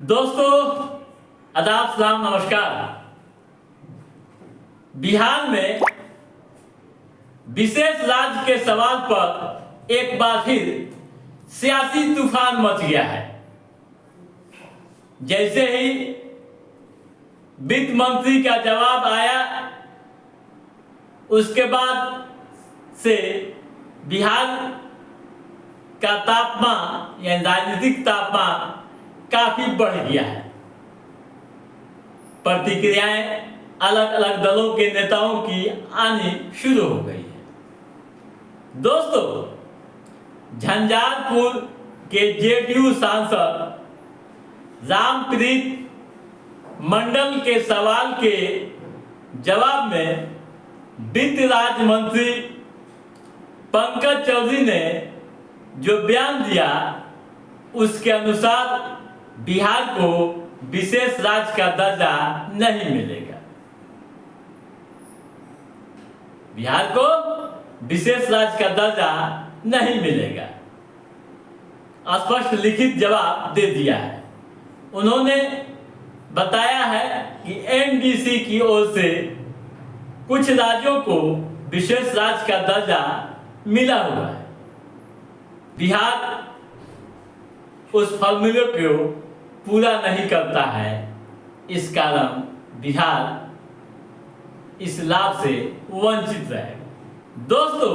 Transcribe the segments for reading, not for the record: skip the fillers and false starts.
दोस्तों, आदाब, सलाम, नमस्कार। बिहार में विशेष राज्य के सवाल पर एक बार फिर सियासी तूफान मच गया है। जैसे ही वित्त मंत्री का जवाब आया, उसके बाद से बिहार का तापमान यानी राजनीतिक तापमान काफी बढ़ गया है। प्रतिक्रियाएं अलग अलग दलों के नेताओं की आनी शुरू हो गई है। दोस्तों, झंझारपुर के जेडीयू सांसद रामप्रीत मंडल के सवाल के जवाब में वित्त राज्य मंत्री पंकज चौधरी ने जो बयान दिया, उसके अनुसार बिहार को विशेष राज्य का दर्जा नहीं मिलेगा। बिहार को विशेष राज्य का दर्जा नहीं मिलेगा, स्पष्ट लिखित जवाब दे दिया है। उन्होंने बताया है कि एनडीसी की ओर से कुछ राज्यों को विशेष राज्य का दर्जा मिला हुआ है। बिहार उस फॉर्मूले को पूरा नहीं करता है, इस कारण बिहार इस लाभ से वंचित रहेगा। दोस्तों,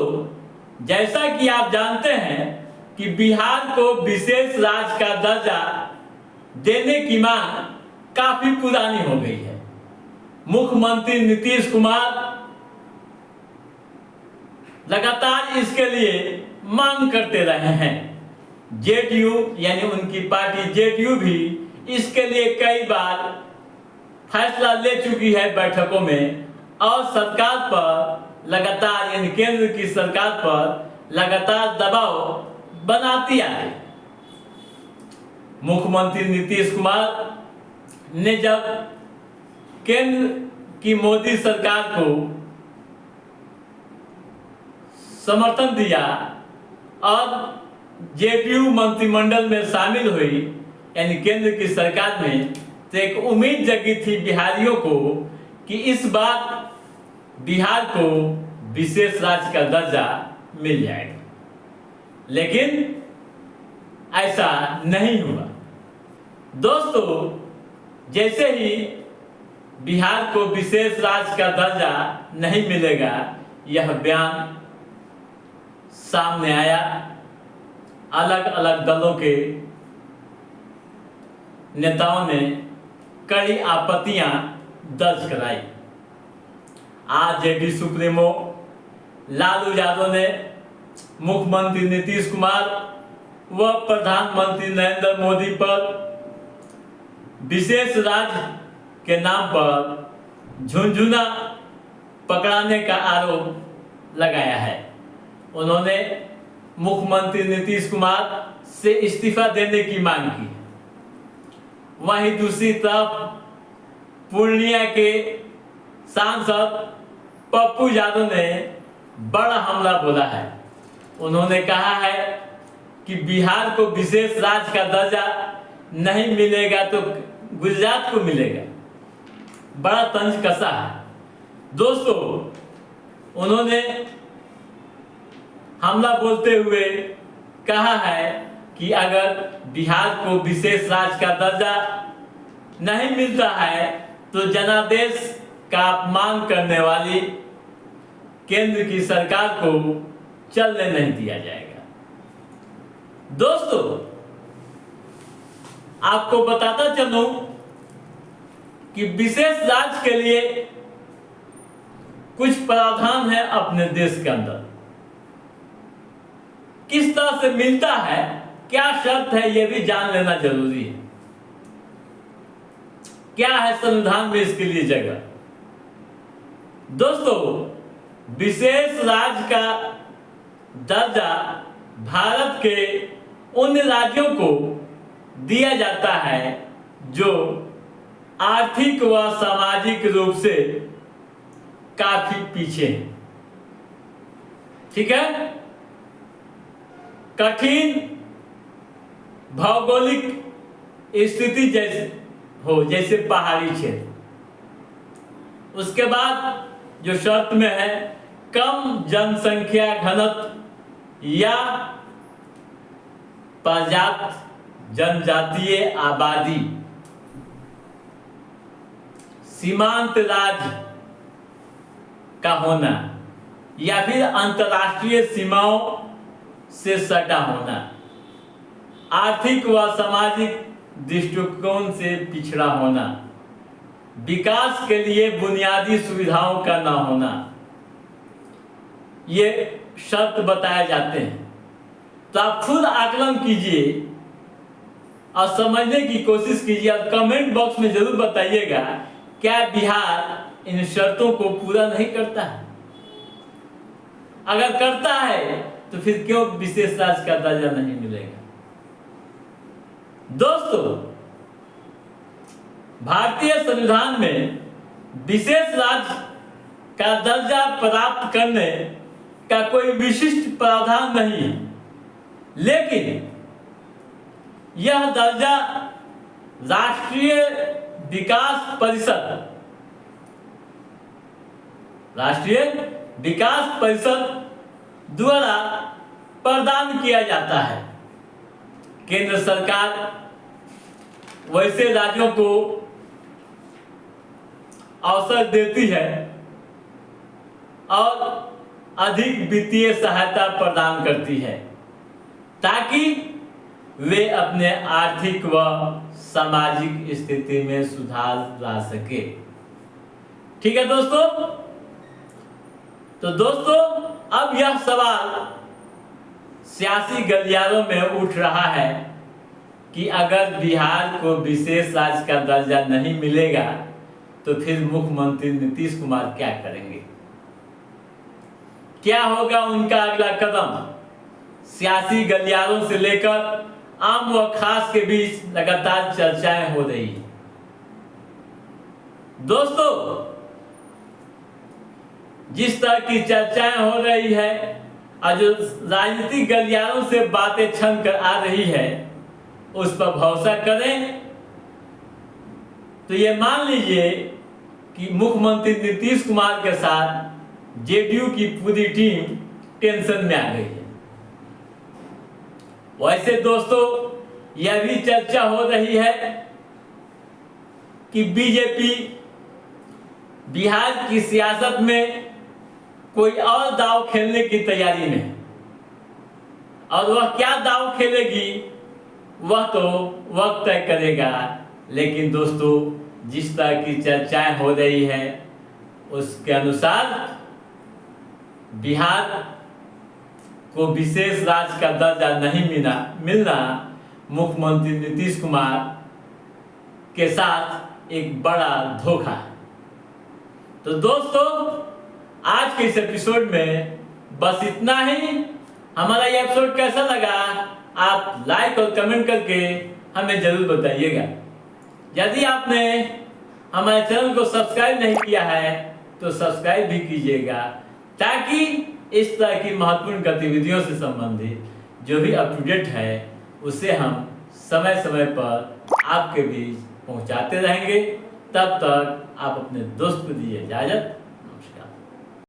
जैसा कि आप जानते हैं कि बिहार को विशेष राज्य का दर्जा देने की मांग काफी पुरानी हो गई है। मुख्यमंत्री नीतीश कुमार लगातार इसके लिए मांग करते रहे हैं। जेडीयू यानी उनकी पार्टी जेडीयू भी इसके लिए कई बार फैसला ले चुकी है बैठकों में, और सरकार पर लगातार यानी केंद्र की सरकार पर लगातार दबाव बनाती आ रही। मुख्यमंत्री नीतीश कुमार ने जब केंद्र की मोदी सरकार को समर्थन दिया और जेडीयू मंत्रिमंडल में शामिल हुई यानी केंद्र की सरकार में, तो एक उम्मीद जगी थी बिहारियों को कि इस बार बिहार को विशेष राज्य का दर्जा मिल जाएगा। लेकिन ऐसा नहीं हुआ। दोस्तों, जैसे ही बिहार को विशेष राज्य का दर्जा नहीं मिलेगा, यह बयान सामने आया, अलग अलग दलों के नेताओं ने कड़ी आपत्तियां दर्ज कराई। आज जेडी सुप्रीमो लालू यादव ने मुख्यमंत्री नीतीश कुमार व प्रधानमंत्री नरेंद्र मोदी पर विशेष राज्य के नाम पर झुनझुना पकड़ाने का आरोप लगाया है। उन्होंने मुख्यमंत्री नीतीश कुमार से इस्तीफा देने की मांग की। वहीं दूसरी तरफ पूर्णिया के सांसद पप्पू यादव ने बड़ा हमला बोला है। उन्होंने कहा है कि बिहार को विशेष राज्य का दर्जा नहीं मिलेगा तो गुजरात को मिलेगा। बड़ा तंज कसा है। दोस्तों, उन्होंने हमला बोलते हुए कहा है कि अगर बिहार को विशेष राज्य का दर्जा नहीं मिलता है तो जनादेश का अपमान करने वाली केंद्र की सरकार को चलने नहीं दिया जाएगा। दोस्तों, आपको बताता चलूं कि विशेष राज्य के लिए कुछ प्रावधान है अपने देश के अंदर। किस तरह से मिलता है, क्या शर्त है, यह भी जान लेना जरूरी है। क्या है संविधान में इसके लिए जगह। दोस्तों, विशेष राज्य का दर्जा भारत के उन राज्यों को दिया जाता है जो आर्थिक व सामाजिक रूप से काफी पीछे हैं। ठीक है। कठिन भौगोलिक स्थिति जैसे हो, जैसे पहाड़ी क्षेत्र। उसके बाद जो शर्त में है, कम जनसंख्या घनत्व या पर्याप्त जनजातीय आबादी, सीमांत राज्य का होना या फिर अंतर्राष्ट्रीय सीमाओं से सटा होना, आर्थिक व सामाजिक दृष्टिकोण से पिछड़ा होना, विकास के लिए बुनियादी सुविधाओं का न होना, ये शर्त बताए जाते हैं। तो आप खुद आकलन कीजिए और समझने की कोशिश कीजिए और कमेंट बॉक्स में जरूर बताइएगा, क्या बिहार इन शर्तों को पूरा नहीं करता है? अगर करता है तो फिर क्यों विशेष राज्य का दर्जा नहीं मिलेगा? दोस्तों, भारतीय संविधान में विशेष राज्य का दर्जा प्राप्त करने का कोई विशिष्ट प्रावधान नहीं है, लेकिन यह दर्जा राष्ट्रीय विकास परिषद द्वारा प्रदान किया जाता है। केंद्र सरकार वैसे राज्यों को अवसर देती है और अधिक वित्तीय सहायता प्रदान करती है ताकि वे अपने आर्थिक व सामाजिक स्थिति में सुधार ला सके। ठीक है दोस्तों, तो दोस्तों अब यह सवाल सियासी गलियारों में उठ रहा है कि अगर बिहार को विशेष राज्य का दर्जा नहीं मिलेगा तो फिर मुख्यमंत्री नीतीश कुमार क्या करेंगे? क्या होगा उनका अगला कदम? सियासी गलियारों से लेकर आम व खास के बीच लगातार चर्चाएं हो रही है। दोस्तों, जिस तरह की चर्चाएं हो रही है और जो राजनीतिक गलियारों से बातें छन कर आ रही है, उस पर भरोसा करें तो ये मान लीजिए कि मुख्यमंत्री नीतीश कुमार के साथ जेडीयू की पूरी टीम टेंशन में आ गई है। वैसे दोस्तों, यह भी चर्चा हो रही है कि बीजेपी बिहार की सियासत में कोई और दांव खेलने की तैयारी में, और वह क्या दांव खेलेगी वह तो वक्त तय करेगा। लेकिन दोस्तों, जिस तरह की चर्चाएं हो रही है उसके अनुसार बिहार को विशेष राज्य का दर्जा नहीं मिलना मुख्यमंत्री नीतीश कुमार के साथ एक बड़ा धोखा है। तो दोस्तों, आज के इस एपिसोड में बस इतना ही। हमारा ये एपिसोड कैसा लगा आप लाइक और कमेंट करके हमें जरूर बताइएगा। यदि आपने हमारे चैनल को सब्सक्राइब नहीं किया है तो सब्सक्राइब भी कीजिएगा, ताकि इस तरह की महत्वपूर्ण गतिविधियों से संबंधित जो भी अप टू डेट है उसे हम समय समय पर आपके बीच पहुंचाते रहेंगे। तब तक आप अपने दोस्त को दीजिए इजाजत।